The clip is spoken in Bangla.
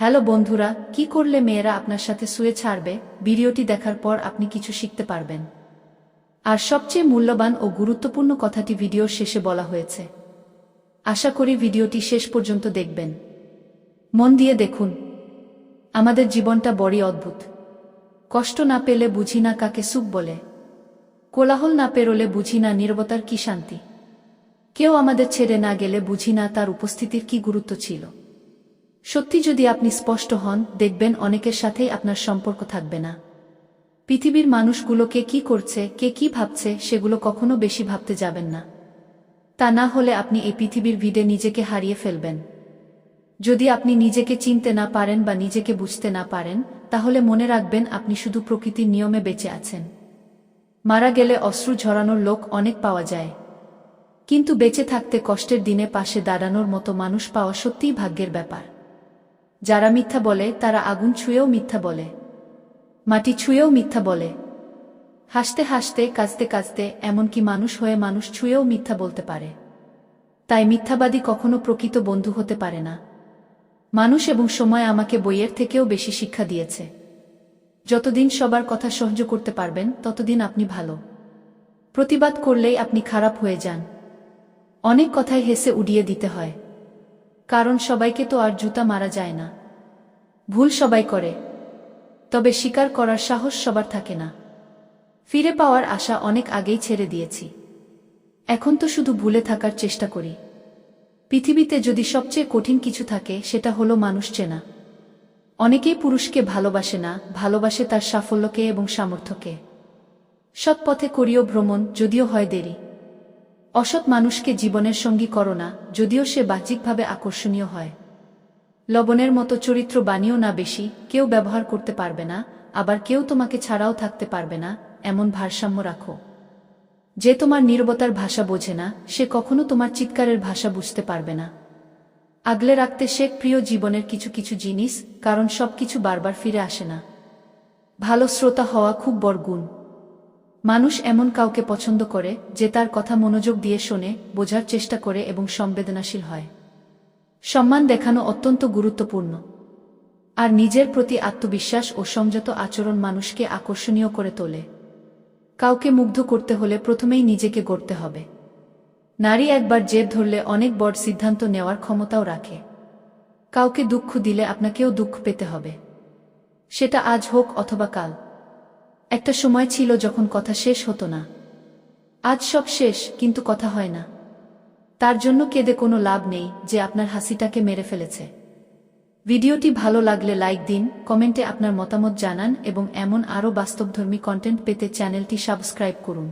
হ্যালো বন্ধুরা, কি করলে মেয়েরা আপনার সাথে শুয়ে ছাড়বে? ভিডিওটি দেখার পর আপনি কিছু শিখতে পারবেন। আর সবচেয়ে মূল্যবান ও গুরুত্বপূর্ণ কথাটি ভিডিওর শেষে বলা হয়েছে। আশা করি ভিডিওটি শেষ পর্যন্ত দেখবেন। মন দিয়ে দেখুন। আমাদের জীবনটা বড়ই অদ্ভুত। কষ্ট না পেলে বুঝি না কাকে সুখ বলে, কোলাহল না পেরোলে বুঝি না নীরবতার কি শান্তি, কেউ আমাদের ছেড়ে না গেলে বুঝি না তার উপস্থিতির কি গুরুত্ব ছিল। সত্যি যদি আপনি স্পষ্ট হন, দেখবেন অনেকের সাথেই আপনার সম্পর্ক থাকবে না। পৃথিবীর মানুষগুলোকে কি করছে, কে কি ভাবছে, সেগুলো কখনো বেশি ভাবতে যাবেন না। তা না হলে আপনি এই পৃথিবীর ভিড়ে নিজেকে হারিয়ে ফেলবেন। যদি আপনি নিজেকে চিনতে না পারেন বা নিজেকে বুঝতে না পারেন, তাহলে মনে রাখবেন আপনি শুধু প্রকৃতির নিয়মে বেঁচে আছেন। মারা গেলে অশ্রু ঝরানোর লোক অনেক পাওয়া যায়, কিন্তু বেঁচে থাকতে কষ্টের দিনে পাশে দাঁড়ানোর মতো মানুষ পাওয়া সত্যিই ভাগ্যের ব্যাপার। যারা মিথ্যা বলে তারা আগুন ছুঁয়েও মিথ্যা বলে, মাটি ছুঁয়েও মিথ্যা বলে, হাসতে হাসতে, কাঁদতে কাঁদতে, এমনকি মানুষ হয়ে মানুষ ছুঁয়েও মিথ্যা বলতে পারে। তাই মিথ্যাবাদী কখনো প্রকৃত বন্ধু হতে পারে না। মানুষ এবং সময় আমাকে বইয়ের থেকেও বেশি শিক্ষা দিয়েছে। যতদিন সবার কথা সহ্য করতে পারবেন, ততদিন আপনি ভালো। প্রতিবাদ করলেই আপনি খারাপ হয়ে যান। অনেক কথাই হেসে উড়িয়ে দিতে হয়, কারণ সবাইকে তো আর জুতা মারা যায় না। ভুল সবাই করে, তবে স্বীকার করার সাহস সবার থাকে না। ফিরে পাওয়ার আশা অনেক আগেই ছেড়ে দিয়েছি। এখন তো শুধু ভুলে থাকার চেষ্টা করি। পৃথিবীতে যদি সবচেয়ে কঠিন কিছু থাকে, সেটা হলো মানুষ চেনা। অনেকেই পুরুষকে ভালোবাসে না, ভালোবাসে তার সাফল্যকে এবং সামর্থ্যকে। সৎ পথে করিও ভ্রমণ, যদিও হয় দেরি। অসৎ মানুষকে জীবনের সঙ্গী করো না, যদিও সে বাহ্যিকভাবে আকর্ষণীয় হয়। লবণের মতো চরিত্র বানিও না বেশি, কেউ ব্যবহার করতে পারবে না, আবার কেউ তোমাকে ছাড়াও থাকতে পারবে না, এমন ভারসাম্য রাখো। যে তোমার নীরবতার ভাষা বোঝে না, সে কখনো তোমার চিৎকারের ভাষা বুঝতে পারবে না। আগলে রাখতে শেখ প্রিয় জীবনের কিছু কিছু জিনিস, কারণ সবকিছু বারবার ফিরে আসে না। ভালো শ্রোতা হওয়া খুব বড় গুণ। মানুষ এমন কাউকে পছন্দ করে, যে তার কথা মনোযোগ দিয়ে শোনে, বোঝার চেষ্টা করে এবং সংবেদনশীল হয়। সম্মান দেখানো অত্যন্ত গুরুত্বপূর্ণ। আর নিজের প্রতি আত্মবিশ্বাস ও সংযত আচরণ মানুষকে আকর্ষণীয় করে তোলে। কাউকে মুগ্ধ করতে হলে প্রথমেই নিজেকে গড়তে হবে। নারী একবার জেদ ধরলে অনেক বড় সিদ্ধান্ত নেওয়ার ক্ষমতাও রাখে। কাউকে দুঃখ দিলে আপনাকেও দুঃখ পেতে হবে, সেটা আজ হোক অথবা কাল। একটা সময় ছিল যখন কথা শেষ হতো না। আজ সব শেষ, কিন্তু কথা হয় না। তার জন্য কেঁদে কোনো লাভ নেই, যে আপনার হাসিটাকে মেরে ফেলেছে। ভিডিওটি ভালো লাগলে লাইক দিন, কমেন্টে আপনার মতামত জানান এবং এমন আরও বাস্তবধর্মী কন্টেন্ট পেতে চ্যানেলটি সাবস্ক্রাইব করুন।